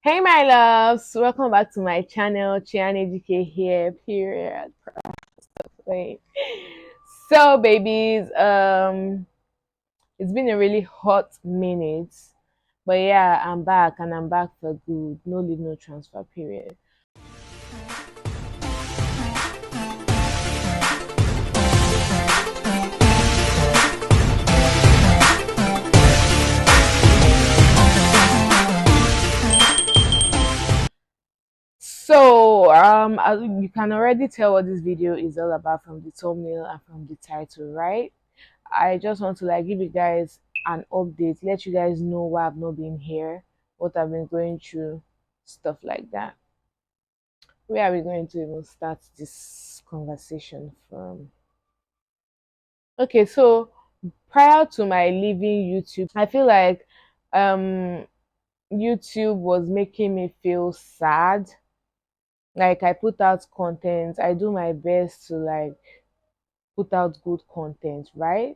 Hey my loves, welcome back to my channel. Chiane GK here, period. Wait. So babies, it's been a really hot minute. But yeah, I'm back and I'm back for good. No leave, no transfer period. As you can already tell what this video is all about from the thumbnail and from the title, right? I just want to like give you guys an update, let you guys know why I've not been here, what I've been going through, stuff like that. Where are we going to even start this conversation from? Okay, so prior to my leaving YouTube, I feel like um YouTube was making me feel sad. Like I put out content, I do my best to like put out good content, right?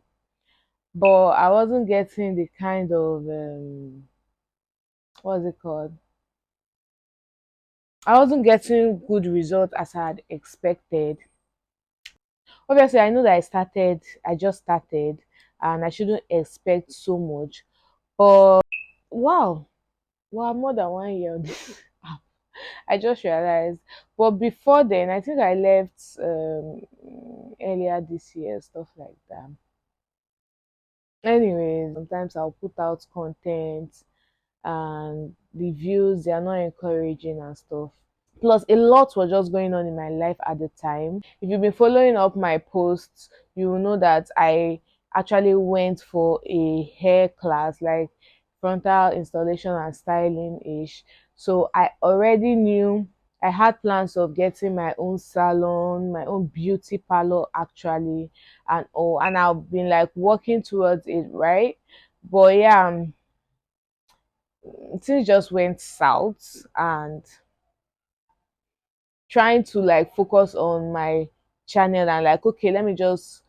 But I wasn't getting the kind of what's it called? I wasn't getting good results as I had expected. Obviously, I know that I just started, and I shouldn't expect so much. But wow, wow, more than 1 year on this app. I just realized. But before then, I think I left earlier this year, stuff like that. Anyways, sometimes I'll put out content and the views they are not encouraging and stuff. Plus, a lot was just going on in my life at the time. If you've been following up my posts, you will know that I actually went for a hair class, like frontal installation and styling ish. So I already knew I had plans of getting my own salon, my own beauty parlor actually, and all. And I've been like working towards it, right? But yeah, things just went south and trying to like focus on my channel and like okay, let me just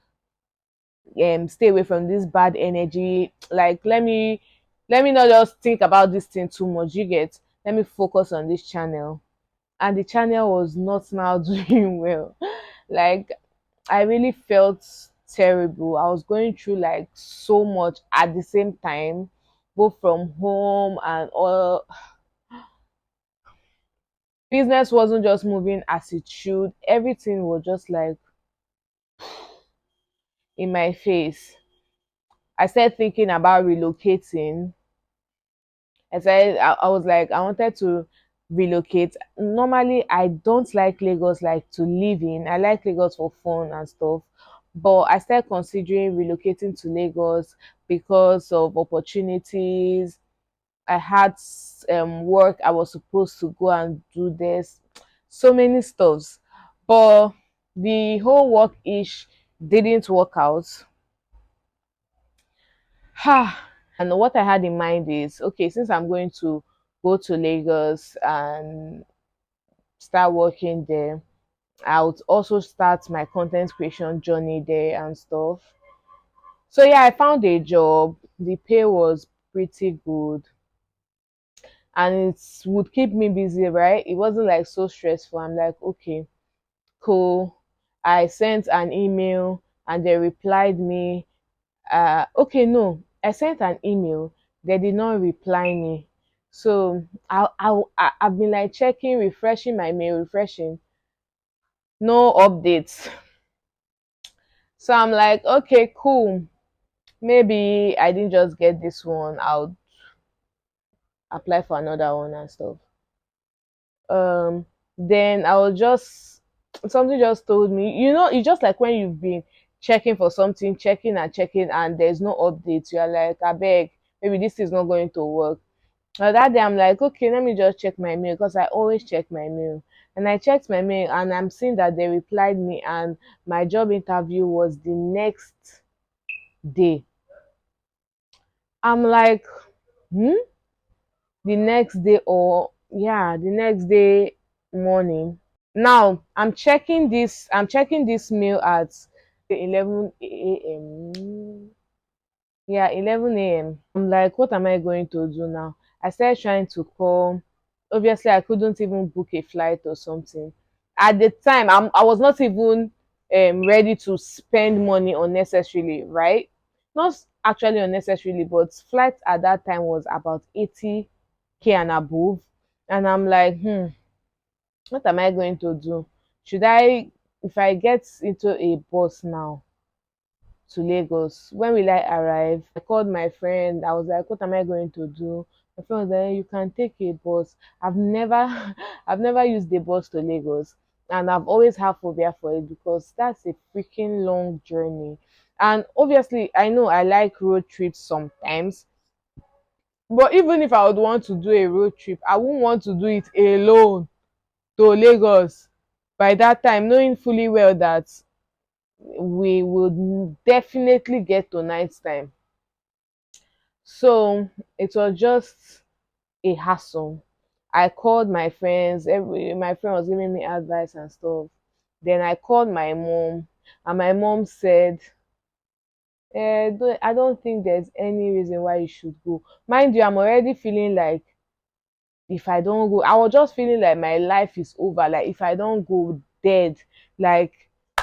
stay away from this bad energy. Like let me not just think about this thing too much. You get, let me focus on this channel. And the channel was not now doing well. Like I really felt terrible. I was going through like so much at the same time, both from home and all. Business wasn't just moving as it should. Everything was just like in my face. I started thinking about relocating. I was like, I wanted to relocate. Normally, I don't like Lagos like to live in. I like Lagos for fun and stuff. But I started considering relocating to Lagos because of opportunities. I had work I was supposed to go and do this, so many stuffs. But the whole work ish didn't work out. And what I had in mind is okay, since I'm going to go to Lagos and start working there, I would also start my content creation journey there and stuff. So yeah, I found a job. The pay was pretty good and it would keep me busy, right? It wasn't like so stressful. I'm like, okay, cool. I sent an email and they replied me. Okay, no, I sent an email. They did not reply me. So I've been like checking, refreshing my mail, refreshing, no updates. So I'm like, okay, cool. Maybe I didn't just get this one. I'll apply for another one and stuff. Um, then I was just something just told me, it's just like when you've been checking for something, checking and checking, and there's no updates. You're like, I beg, maybe this is not going to work. Now that day, I'm like, okay, let me just check my mail because I always check my mail. And I checked my mail, and I'm seeing that they replied me, and my job interview was the next day. I'm like, hmm? The next day, or yeah, the next day morning. Now I'm checking this mail at 11 a.m. Yeah, 11 a.m. I'm like, what am I going to do now? I started trying to call obviously I couldn't even book a flight or something. At the time, I was not even ready to spend money unnecessarily, right? Not actually unnecessarily, but flight at that time was about 80K and above. And I'm like, what am I going to do? Should I, if I get into a bus now to Lagos, when will I arrive? I called my friend. I was like, what am I going to do? My friend was like, you can take a bus. I've never I've never used the bus to Lagos, and I've always had phobia for it because that's a freaking long journey. And obviously I know I like road trips sometimes, but even if I would want to do a road trip, I wouldn't want to do it alone to Lagos by that time, knowing fully well that we would definitely get to night time. So it was just a hassle. I called my friends, my friend was giving me advice and stuff. Then I called my mom, and my mom said, I don't think there's any reason why you should go. Mind you, I'm already feeling like if I don't go, I was just feeling like my life is over. Like if I don't go, dead. Like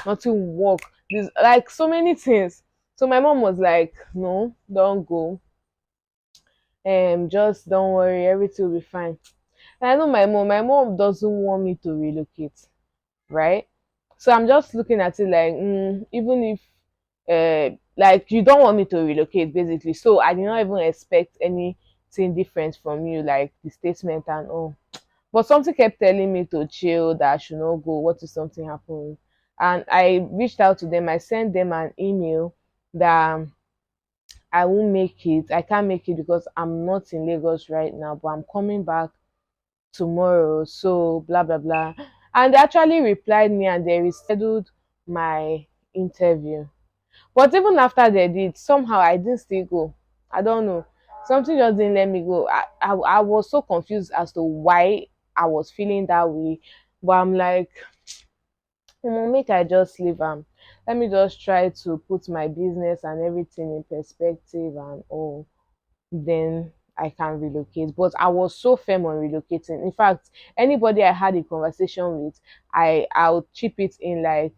nothing will work. This like so many things. So my mom was like, "No, don't go. Just don't worry, everything will be fine." And I know my mom. My mom doesn't want me to relocate, right? So I'm just looking at it like, even if, like you don't want me to relocate, basically. So I did not even expect anything different from you, like the statement and all. But something kept telling me to chill, that I should not go. What if something happens? And I reached out to them. I sent them an email that I won't make it. I can't make it because I'm not in Lagos right now, but I'm coming back tomorrow. So blah blah blah. And they actually replied me and they rescheduled my interview. But even after they did, somehow I didn't still go. I don't know. Something just didn't let me go. I was so confused as to why I was feeling that way. But I'm like, make I just leave let me just try to put my business and everything in perspective and all. Then I can relocate. But I was so firm on relocating. In fact, anybody I had a conversation with, I'll chip it in like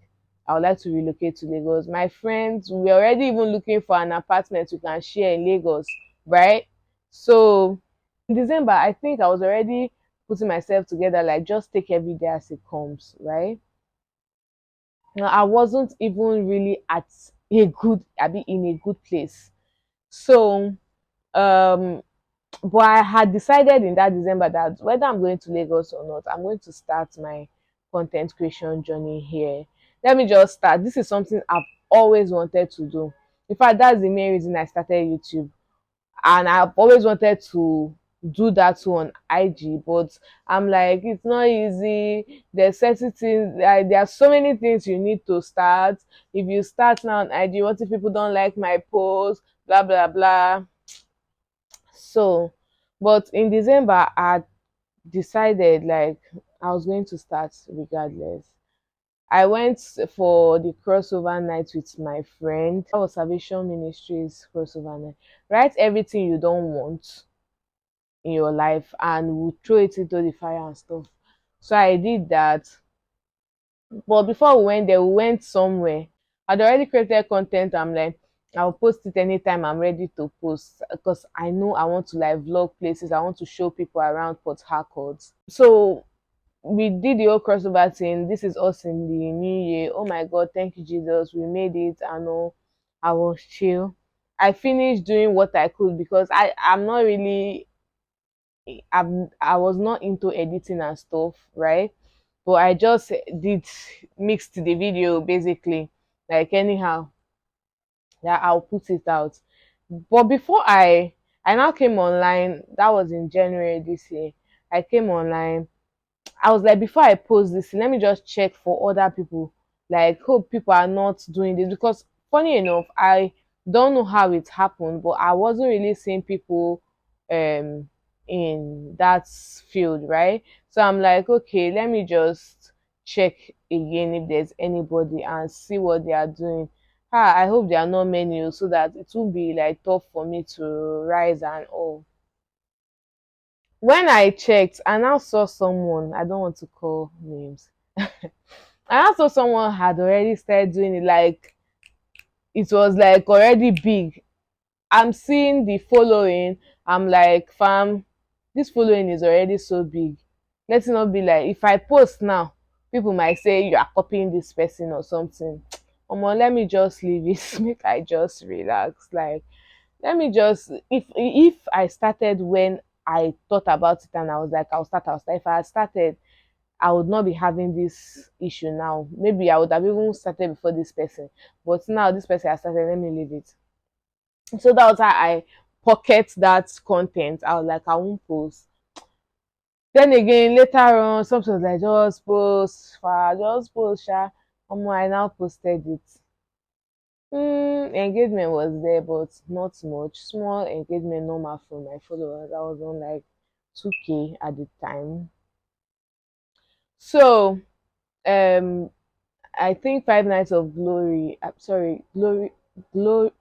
I would like to relocate to Lagos. My friends, we're already even looking for an apartment we can share in Lagos, right? So in December, I think I was already putting myself together, like just take every day as it comes, right? Now, I wasn't even really at I be in a good place. So um but I had decided in that December that whether I'm going to Lagos or not, I'm going to start my content creation journey here. Let me just start. This is something I've always wanted to do. In fact, that's the main reason I started YouTube. And I've always wanted to do that too on IG, but I'm like, it's not easy. There's certain things, there are so many things you need to start. If you start now on IG, what if people don't like my post? Blah blah blah. So, but in December, I decided like I was going to start regardless. I went for the crossover night with my friend. That was Salvation Ministries crossover night. Write everything you don't want in your life and we'll throw it into the fire and stuff. So I did that. But before we went there, we went somewhere. I'd already created content. I'm like, I'll post it anytime I'm ready to post because I know I want to like vlog places. I want to show people around Port Harcourt. So we did the whole crossover thing. This is us in the new year. Oh my God, thank you, Jesus. We made it. I know I was chill. I finished doing what I could because I'm not really I was not into editing and stuff, right? But I just did mixed the video basically, like anyhow that I'll put it out. But before I now came online, that was in January this year. I came online. I was like, before I post this, let me just check for other people. Like, hope people are not doing this because, funny enough, I don't know how it happened, but I wasn't really seeing people um in that field, right? So I'm like, okay, let me just check again if there's anybody and see what they are doing. I hope there are not many, so that it will be like tough for me to rise and all. When I checked, I now saw someone, I don't want to call names. I now saw someone had already started doing it, like it was like already big. I'm seeing the following. I'm like, fam, this following is already so big. Let's not be like, if I post now, people might say you are copying this person or something. Let me just leave it. Make I just relax. Like, let me just, if I started when I thought about it and I was like, I'll start. If I had started, I would not be having this issue now. Maybe I would have even started before this person. But now this person has started, let me leave it. So that was how I pocket that content. I was like, I won't post. Then again, later on, something was like, just post, just post, sha. I now posted it. Engagement was there, but not much. Small engagement, normal from my followers. I was on like 2K at the time. So, um, I think Five Nights of Glory, sorry, Glory, Glory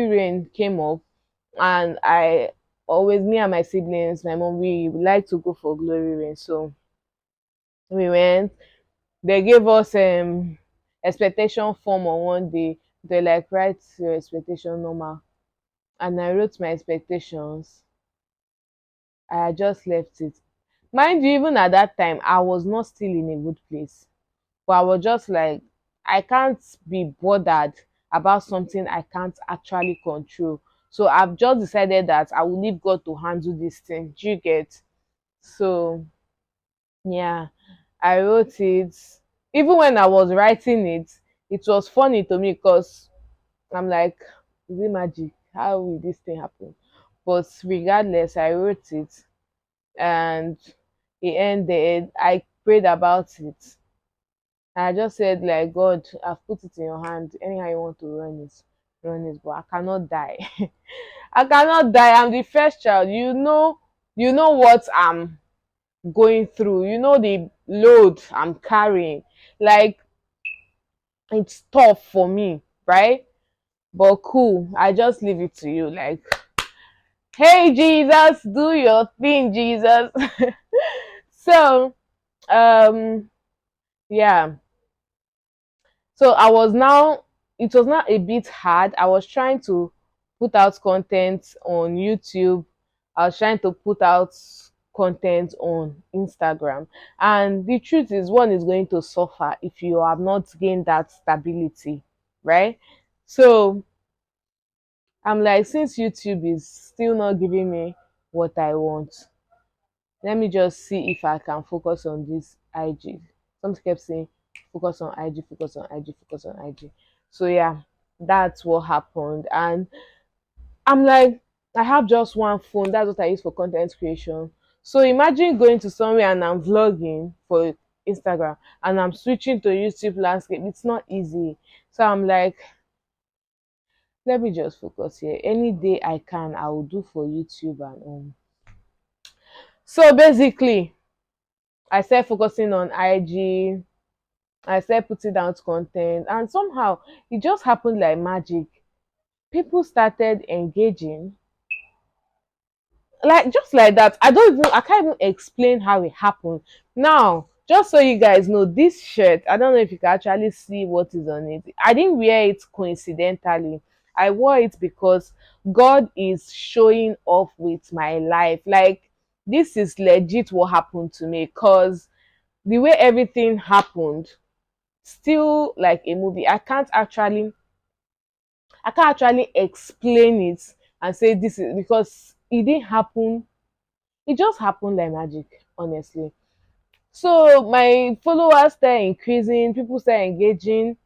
Rain came up, and I always, me and my siblings, my mom, we like to go for Glory Rain. So we went. They gave us expectation form on one day. They like write your expectation normal, and I wrote my expectations. I just left it. Mind you, even at that time, I was not still in a good place. But I was just like, I can't be bothered about something I can't actually control. So I've just decided that I will leave God to handle this thing. Do you get? So yeah, I wrote it. Even when I was writing it, it was funny to me because I'm like, is it magic? How will this thing happen? But regardless, I wrote it, and it ended. I prayed about it. I just said, like, God, I've put it in your hand. Anyhow you want to run it, run it. But I cannot die. I cannot die. I'm the first child. You know what I'm going through. You know the load I'm carrying. Like, it's tough for me, right? But cool. I just leave it to you. Like, hey Jesus, do your thing, Jesus. So, um, yeah. So it was not a bit hard. I was trying to put out content on YouTube. I was trying to put out content on Instagram. And the truth is, one is going to suffer if you have not gained that stability, right? So I'm like, since YouTube is still not giving me what I want, let me just see if I can focus on this IG. Some kept saying, focus on IG, focus on IG, focus on IG. So yeah, that's what happened. And I'm like, I have just one phone. That's what I use for content creation. So imagine going to somewhere and I'm vlogging for Instagram and I'm switching to YouTube landscape. It's not easy. So I'm like, let me just focus here. Any day I can, I will do for YouTube and So basically, I started focusing on IG. I started putting out content, and somehow it just happened like magic. People started engaging, like just like that. I can't even explain how it happened. Now, just so you guys know, this shirt, I don't know if you can actually see what is on it. I didn't wear it coincidentally. I wore it because God is showing off with my life. Like, this is legit what happened to me, because the way everything happened, still like a movie. I can't actually explain it and say this is because it didn't happen. It just happened like magic, honestly. So my followers started increasing, people started engaging.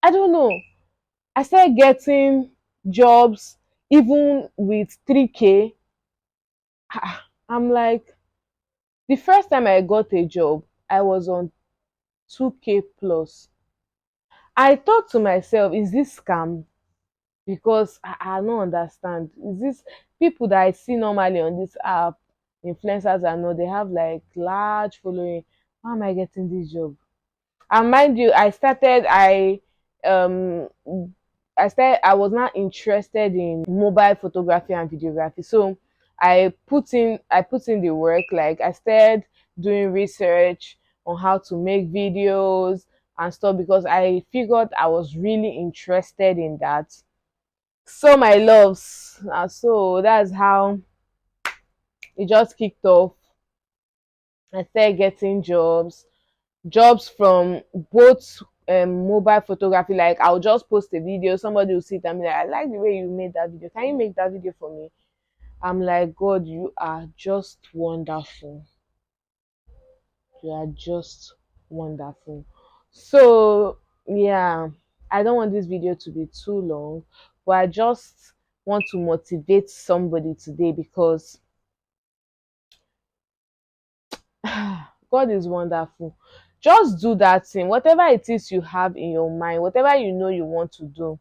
I don't know. I started getting jobs even with 3K. I'm like, the first time I got a job, I was on 2K plus. I thought to myself, is this scam? Because I don't understand. Is this people that I see normally on this app, influencers I know, they have like large following. How am I getting this job? And mind you, um I was not interested in mobile photography and videography. So I put in the work. Like I started doing research on how to make videos and stuff because I figured I was really interested in that. So my loves, so that's how it just kicked off. I started getting jobs from both mobile photography. Like I'll just post a video, somebody will see it and be like, I like the way you made that video. Can you make that video for me? I'm like, God, you are just wonderful. You are just wonderful. So yeah, I don't want this video to be too long, but I just want to motivate somebody today because God is wonderful. Just do that thing. Whatever it is you have in your mind, whatever you know you want to do,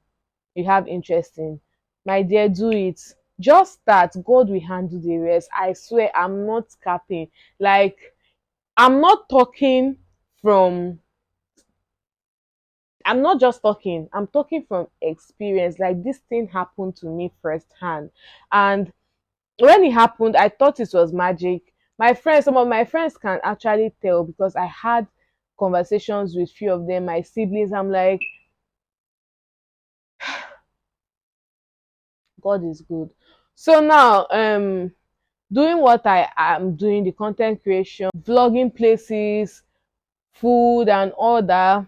you have interest in, my dear, do it. Just start. God will handle the rest. I swear, I'm not capping. Like, I'm not talking from, I'm not just talking, I'm talking from experience. Like, this thing happened to me firsthand. And when it happened, I thought it was magic. Some of my friends can actually tell because I had conversations with few of them, my siblings. I'm like, God is good. So now, doing what I am doing, the content creation, vlogging places, food, and all that.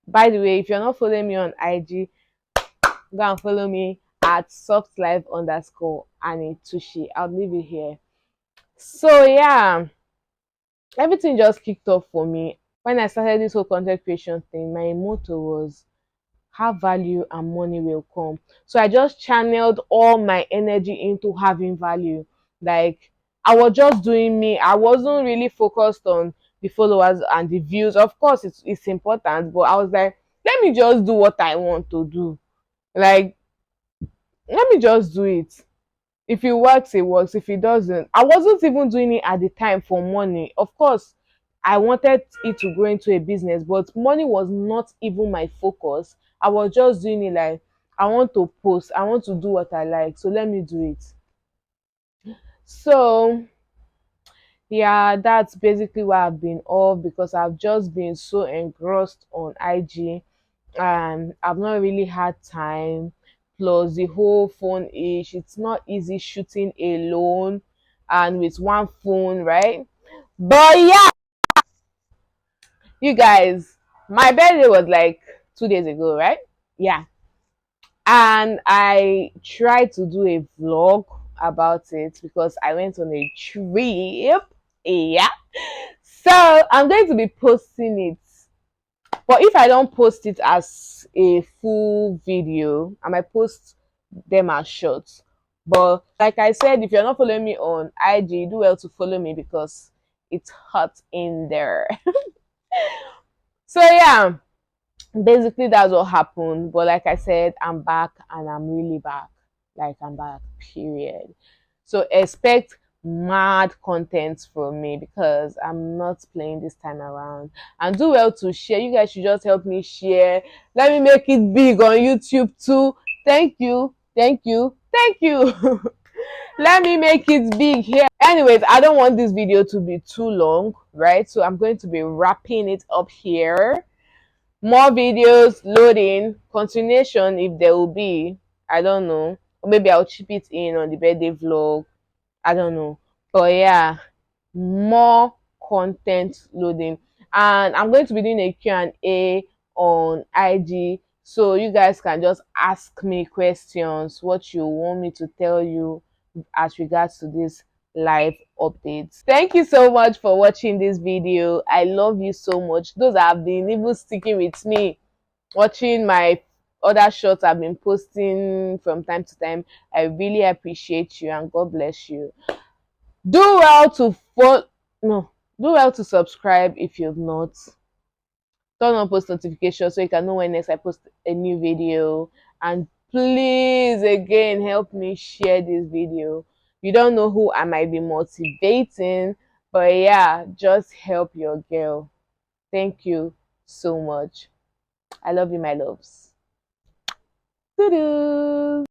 By the way, if you're not following me on IG, go and follow me at softlife underscore Annie Tushi. I'll leave it here. So yeah, everything just kicked off for me. When I started this whole content creation thing, my motto was have value and money will come. So I just channeled all my energy into having value. Like I was just doing me. I wasn't really focused on the followers and the views. Of course, it's important, but I was like, let me just do what I want to do. Like, let me just do it. If it works, it works. If it doesn't, I wasn't even doing it at the time for money. Of course, I wanted it to grow into a business, but money was not even my focus. I was just doing it like I want to post, I want to do what I like, so let me do it. So yeah, that's basically why I've been off because I've just been so engrossed on IG and I've not really had time. Plus the whole phone issue, it's not easy shooting alone and with one phone, right? But yeah, you guys, my birthday was like 2 days ago, right? Yeah. And I tried to do a vlog about it because I went on a trip. Yeah. So I'm going to be posting it. But if I don't post it as a full video, I might post them as shorts. But like I said, if you're not following me on IG, do well to follow me because it's hot in there. So yeah, basically that's what happened. But like I said, I'm back and I'm really back. Like I'm back, period. So expect mad content from me because I'm not playing this time around. And do well to share. You guys should just help me share. Let me make it big on YouTube too. Thank you. Thank you. Thank you. Let me make it big here. Anyways, I don't want this video to be too long, right? So I'm going to be wrapping it up here. More videos loading, continuation if there will be. I don't know. Or maybe I'll chip it in on the birthday vlog. I don't know. But yeah, more content loading. And I'm going to be doing a Q&A on IG. So you guys can just ask me questions, what you want me to tell you as regards to this live updates. Thank you so much for watching this video. I love you so much. Those that have been even sticking with me, watching my other shots I've been posting from time to time. I really appreciate you and God bless you. Do well to follow, no, do well to subscribe if you've not. Turn on post notifications so you can know when next I post a new video. And please again help me share this video. You don't know who I might be motivating, but yeah, just help your girl. Thank you so much. I love you, my loves. Doo-doo.